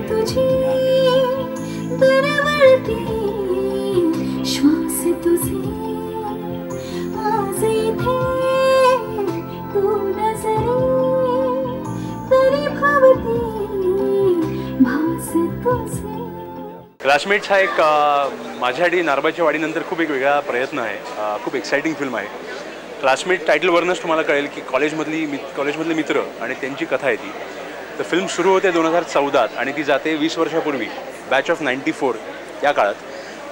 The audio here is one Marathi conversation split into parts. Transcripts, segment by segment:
तुझी दरवळती श्वास तुझे आज इथे तू नजरे तरी भावती भास तुझे. क्लासमेट्स हा एक माझ्यासाठी नारबाच्या वाडीनंतर खूप एक वेगळा प्रयत्न आहे. खूप एक्साइटिंग फिल्म आहे. क्लासमेट टायटलवरूनच तुम्हाला कळेल की कॉलेजमधले मित्र आणि त्यांची कथा आहे ती. तर फिल्म सुरू होते 2014 आणि ती जाते 20 वर्षापूर्वी बॅच ऑफ 94 या काळात,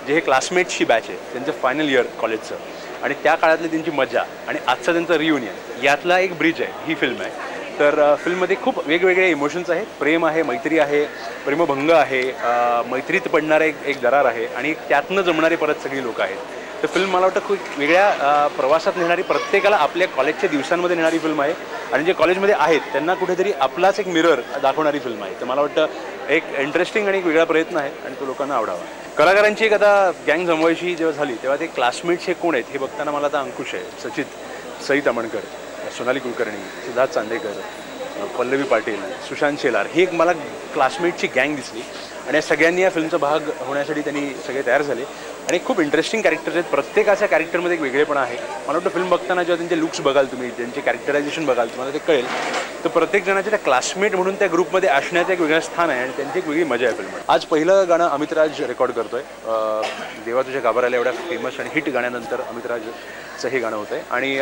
जे हे क्लासमेट्सची बॅच आहे त्यांचं फायनल इयर कॉलेजचं, आणि त्या काळातली त्यांची मजा आणि आजचा त्यांचं रियुनियन यातला एक ब्रिज आहे ही फिल्म आहे. तर फिल्ममध्ये खूप वेगवेगळे इमोशन्स आहेत. प्रेम आहे, मैत्री आहे, प्रेमभंग आहे, मैत्रीत पडणारा एक दरार आहे आणि त्यातनं जमणारे परत सगळी लोक आहेत. तर फिल्म मला वाटतं खूप वेगळ्या प्रवासात नेणारी, प्रत्येकाला आपल्या कॉलेजच्या दिवसांमध्ये नेणारी फिल्म आहे आणि जे कॉलेजमध्ये आहेत त्यांना कुठेतरी आपलाच एक मिरर दाखवणारी फिल्म आहे. तर मला वाटतं एक इंटरेस्टिंग आणि एक वेगळा प्रयत्न आहे आणि तो लोकांना आवडावा. कलाकारांची एक आता गँग जमवायची जेव्हा झाली तेव्हा ते क्लासमेट्स हे कोण आहेत हे बघताना मला आता अंकुश आहे, सई तामणकर, सोनाली कुलकर्णी, सिद्धार्थ चांदेकर, पल्लवी पाटील, सुशांत शेलार, ही एक मला क्लासमेटची गँग दिसली आणि या सगळ्यांनी या फिल्मचा भाग होण्यासाठी त्यांनी सगळे तयार झाले आणि खूप इंटरेस्टिंग कॅरेक्टर्स आहेत. प्रत्येकाच्या कॅरेक्टरमध्ये एक वेगळेपणा आहे. मला वाटतं फिल्म बघताना जेव्हा त्यांचे लुक्स बघाल तुम्ही, त्यांचे कॅरेक्टरायझेशन बघाल तुम्हाला ते कळेल. तर प्रत्येक जणाच्या त्या क्लासमेट म्हणून त्या ग्रुपमध्ये असण्याचं एक वेगळं स्थान आहे आणि त्यांची एक वेगळी मजा आहे फिल्म. आज पहिलं गाणं अमितराज रेकॉर्ड करतोय. देवा तुझ्या गाभाराला एवढ्या फेमस आणि हिट गाण्यानंतर अमितराजचं हे गाणं होतं आहे. आणि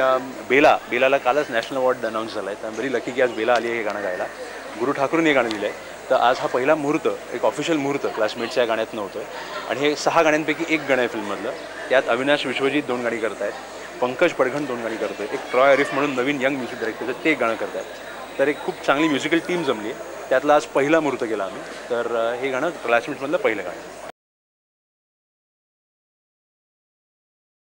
बेलाला कालच नॅशनल अवॉर्ड अनाऊन्स झाला आहे. तर व्हेरी लकी की आज बेला आली आहे हे गाणं गायला. गुरु ठाकूरने हे गाणं लिहिलं आहे. तर आज हा पहिला मुहूर्त, एक ऑफिशियल मुहूर्त क्लासमेटच्या गाण्यात नव्हतं आहे आणि हे 6 गाण्यांपैकी एक गाणं आहे फिल्ममधलं. त्यात अविनाश विश्वजित 2 गाणी करत आहेत, पंकज पडघण 2 गाणी करतो आहे, एक ट्रॉय अरिफ म्हणून नवीन यंग म्युझिक डायरेक्टर ते एक गाणं करत आहेत. तर एक खूप चांगली म्युझिकल टीम जमली आहे. त्यातला आज पहिला मुहूर्त केला आम्ही. तर हे गाणं क्लासमेट्समधलं पहिलं गाणं.